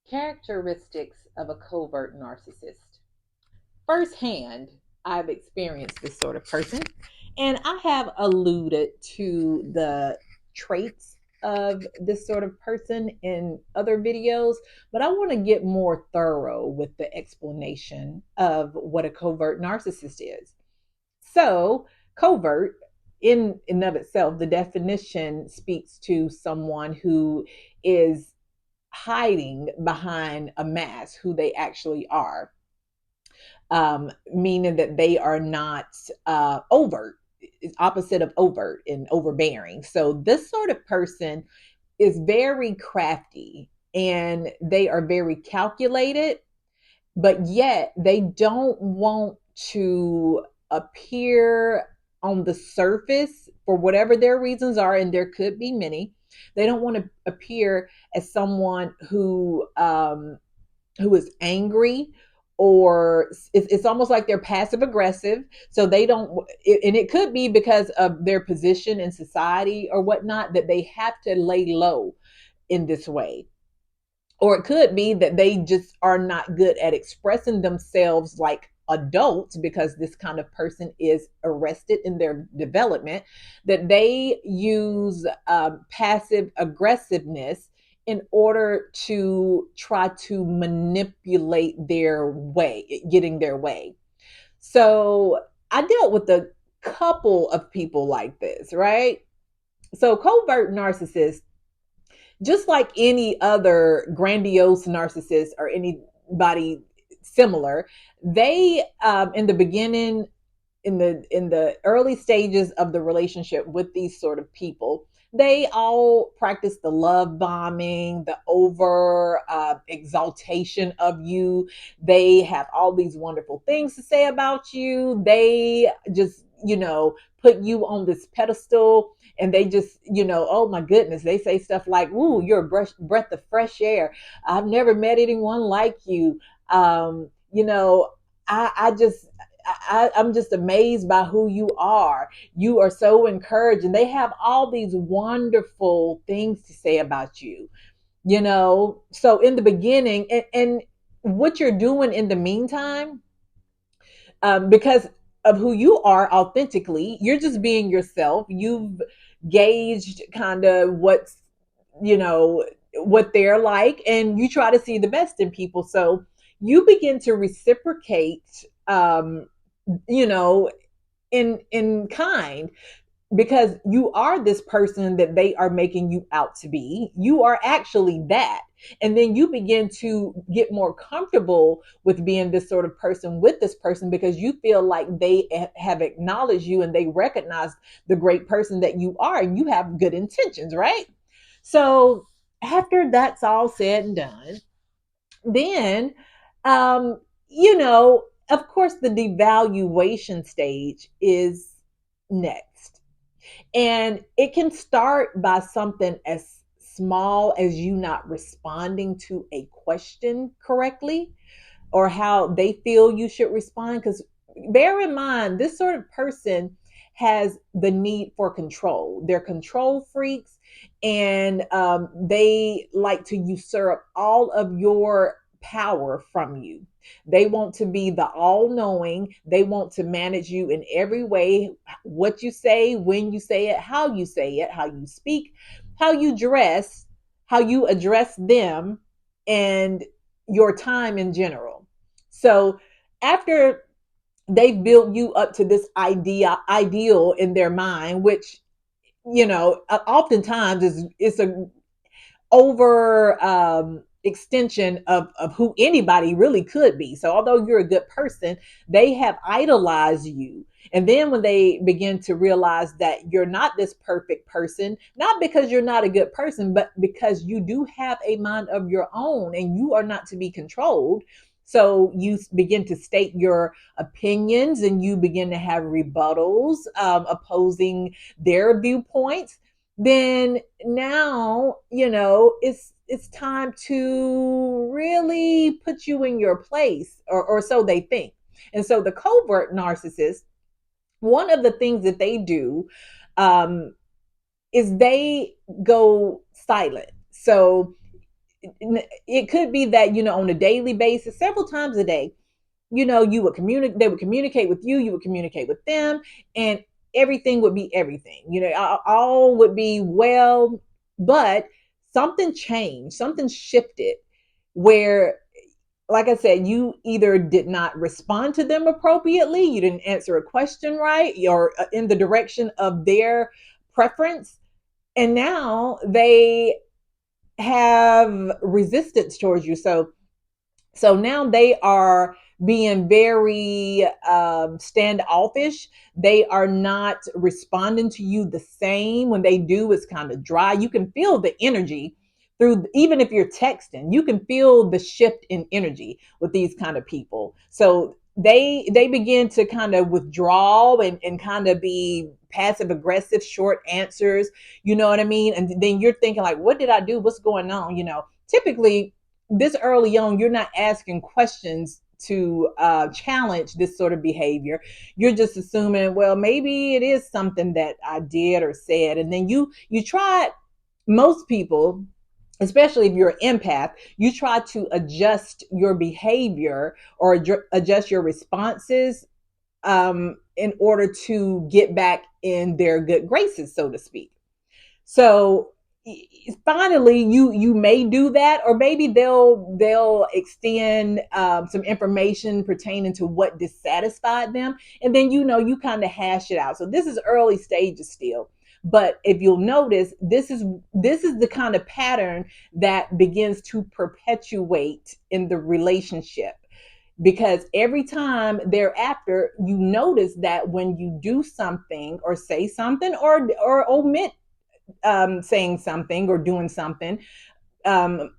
Characteristics of a covert narcissist. Firsthand, I've experienced this sort of person, and I have alluded to the traits of this sort of person in other videos, but I want to get more thorough with the explanation of what a covert narcissist is. So, covert in and of itself, the definition speaks to someone who is hiding behind a mask who they actually are, meaning that they are not overt. It's opposite of overt and overbearing. So this sort of person is very crafty and they are very calculated, but yet they don't want to appear on the surface for whatever their reasons are, and there could be many. They don't want to appear as someone who is angry, or it's almost like they're passive aggressive. So they don't, and it could be because of their position in society or whatnot, that they have to lay low in this way. Or it could be that they just are not good at expressing themselves like adults, because this kind of person is arrested in their development, that they use passive aggressiveness in order to try to manipulate their way, getting their way. So I dealt with a couple of people like this, right? So covert narcissists, just like any other grandiose narcissist or anybody similar, they in the beginning, in the early stages of the relationship with these sort of people, they all practice the love bombing, the over exaltation of you. They have all these wonderful things to say about you. They just, put you on this pedestal, and they just, oh my goodness, they say stuff like, "Ooh, you're a breath of fresh air. I've never met anyone like you." I just, I'm just amazed by who you are. You are so encouraging. They have all these wonderful things to say about you, So in the beginning, and what you're doing in the meantime, because of who you are authentically, you're just being yourself. You've gauged kind of what they're like, and you try to see the best in people. So you begin to reciprocate, you know, in kind, because you are this person that they are making you out to be. You are actually that. And then you begin to get more comfortable with being this sort of person with this person, because you feel like they have acknowledged you and they recognize the great person that you are, and you have good intentions, right? So after that's all said and done, then, um, of course, the devaluation stage is next. And it can start by something as small as you not responding to a question correctly, or how they feel you should respond. Because bear in mind, this sort of person has the need for control. They're control freaks, and they like to usurp all of your power from you. They want to be the all knowing. They want to manage you in every way: what you say, when you say it, how you speak, how you dress, how you address them, and your time in general. So after they've built you up to this ideal in their mind, which, oftentimes is it's a over extension of who anybody really could be. So although you're a good person, they have idolized you. And then when they begin to realize that you're not this perfect person, not because you're not a good person, but because you do have a mind of your own and you are not to be controlled. So you begin to state your opinions, and you begin to have rebuttals, opposing their viewpoints. Then now, it's time to really put you in your place, or so they think. And so the covert narcissist, one of the things that they do, um, is they go silent. So it could be that, on a daily basis, several times a day, you would communicate, they would communicate with you, you would communicate with them, and everything would be everything. All would be well, but something changed, something shifted where, like I said, you either did not respond to them appropriately, you didn't answer a question right, or in the direction of their preference, and now they have resistance towards you. So now they are being very standoffish. They are not responding to you the same. When they do, it's kind of dry. You can feel the energy through, even if you're texting, you can feel the shift in energy with these kind of people. So they begin to kind of withdraw and kind of be passive aggressive, short answers. You know what I mean? And then you're thinking like, what did I do? What's going on? Typically this early on, you're not asking questions to challenge this sort of behavior. You're just assuming, well, maybe it is something that I did or said, and then you try. Most people, especially if you're an empath, you try to adjust your behavior or adjust your responses in order to get back in their good graces, so to speak. So finally, you may do that, or maybe they'll extend some information pertaining to what dissatisfied them, and then you kind of hash it out. So this is early stages still, but if you'll notice, this is the kind of pattern that begins to perpetuate in the relationship, because every time thereafter you notice that when you do something or say something or omit saying something or doing something um,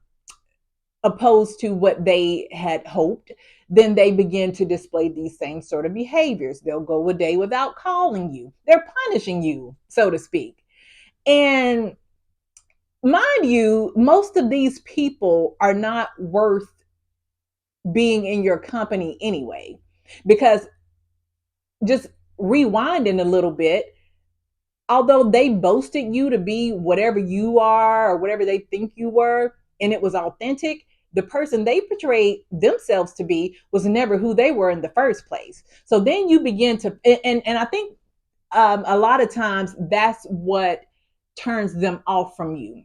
opposed to what they had hoped, then they begin to display these same sort of behaviors. They'll go a day without calling you. They're punishing you, so to speak. And mind you, most of these people are not worth being in your company anyway, because just rewinding a little bit, although they boasted you to be whatever you are or whatever they think you were, and it was authentic, the person they portrayed themselves to be was never who they were in the first place. So then you begin to, and I think a lot of times that's what turns them off from you,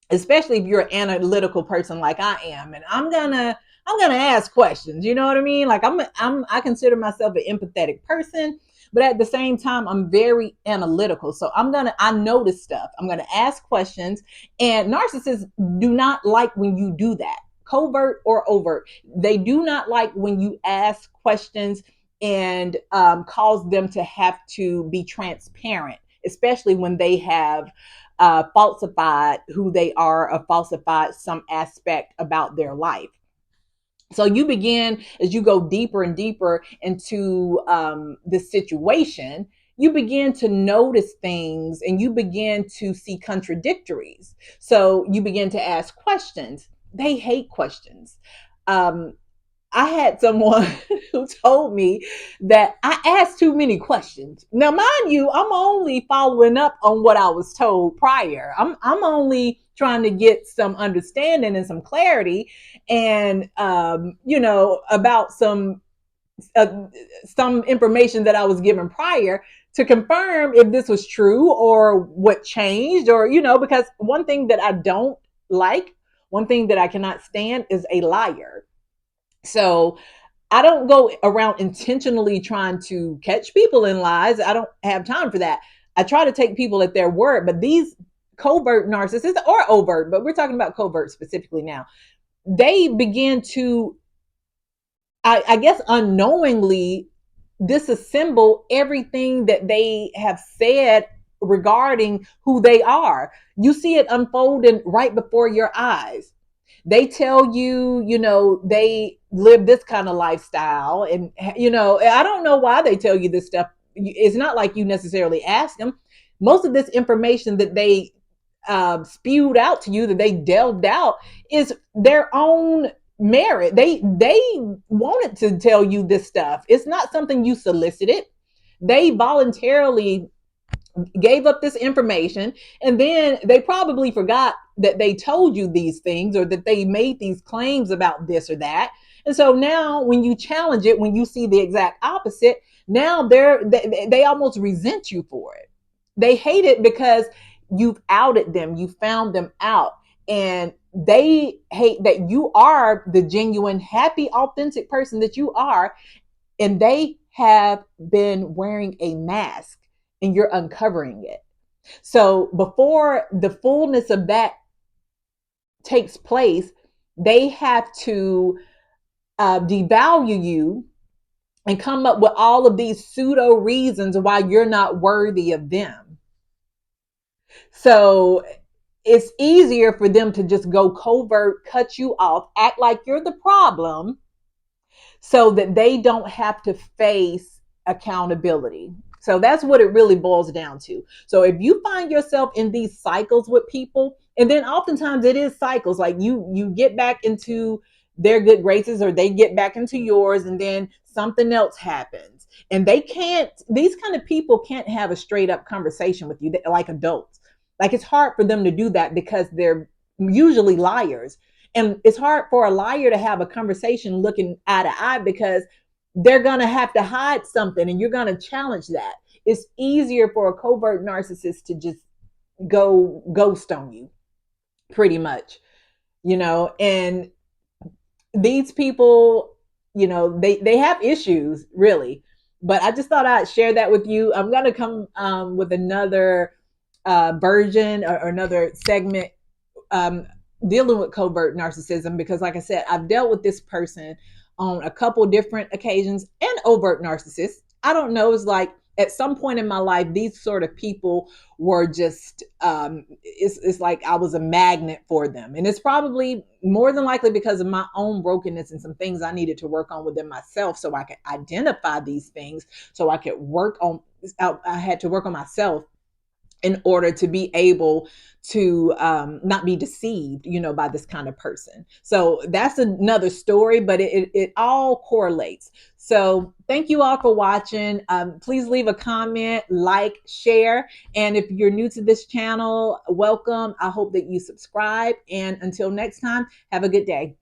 especially if you're an analytical person like I am, and I'm gonna ask questions. You know what I mean? Like I consider myself an empathetic person, but at the same time, I'm very analytical. So I notice stuff. I'm gonna ask questions, and narcissists do not like when you do that, covert or overt. They do not like when you ask questions and cause them to have to be transparent, especially when they have falsified who they are or falsified some aspect about their life. So you begin, as you go deeper and deeper into the situation, you begin to notice things and you begin to see contradictories. So you begin to ask questions. They hate questions. Um, I had someone who told me that I asked too many questions. Now, mind you, I'm only following up on what I was told prior. I'm only trying to get some understanding and some clarity, and about uh, some information that I was given prior to confirm if this was true or what changed, or because one thing that I don't like, one thing that I cannot stand is a liar. So I don't go around intentionally trying to catch people in lies. I don't have time for that. I try to take people at their word, but these covert narcissists, or overt, but we're talking about covert specifically now, they begin to, I guess, unknowingly disassemble everything that they have said regarding who they are. You see it unfolding right before your eyes. They tell you, they live this kind of lifestyle. And, I don't know why they tell you this stuff. It's not like you necessarily ask them. Most of this information that they spewed out to you, that they delved out, is their own merit. They wanted to tell you this stuff. It's not something you solicited. They voluntarily gave up this information, and then they probably forgot that they told you these things, or that they made these claims about this or that. And so now when you challenge it, when you see the exact opposite, now they almost resent you for it. They hate it because you've outed them, you found them out, and they hate that you are the genuine, happy, authentic person that you are, and they have been wearing a mask and you're uncovering it. So before the fullness of that takes place, they have to devalue you and come up with all of these pseudo reasons why you're not worthy of them. So it's easier for them to just go covert, cut you off, act like you're the problem, so that they don't have to face accountability. So that's what it really boils down to. So if you find yourself in these cycles with people, and then oftentimes it is cycles, like you get back into their good graces, or they get back into yours, and then something else happens. And they can't, these kind of people can't have a straight up conversation with you like adults. Like, it's hard for them to do that because they're usually liars. And it's hard for a liar to have a conversation looking eye to eye, because they're going to have to hide something and you're going to challenge that. It's easier for a covert narcissist to just go ghost on you, pretty much, and these people, they have issues, really. But I just thought I'd share that with you. I'm going to come with another version, or another segment, um, dealing with covert narcissism, because, like I said, I've dealt with this person on a couple different occasions, and overt narcissists. I don't know. It's like at some point in my life, these sort of people were just, it's like I was a magnet for them. And it's probably more than likely because of my own brokenness and some things I needed to work on within myself, so I could identify these things, so I could work on, I had to work on myself in order to be able to not be deceived, by this kind of person. So that's another story, but it all correlates. So thank you all for watching. Please leave a comment, like, share. And if you're new to this channel, welcome. I hope that you subscribe. And until next time, have a good day.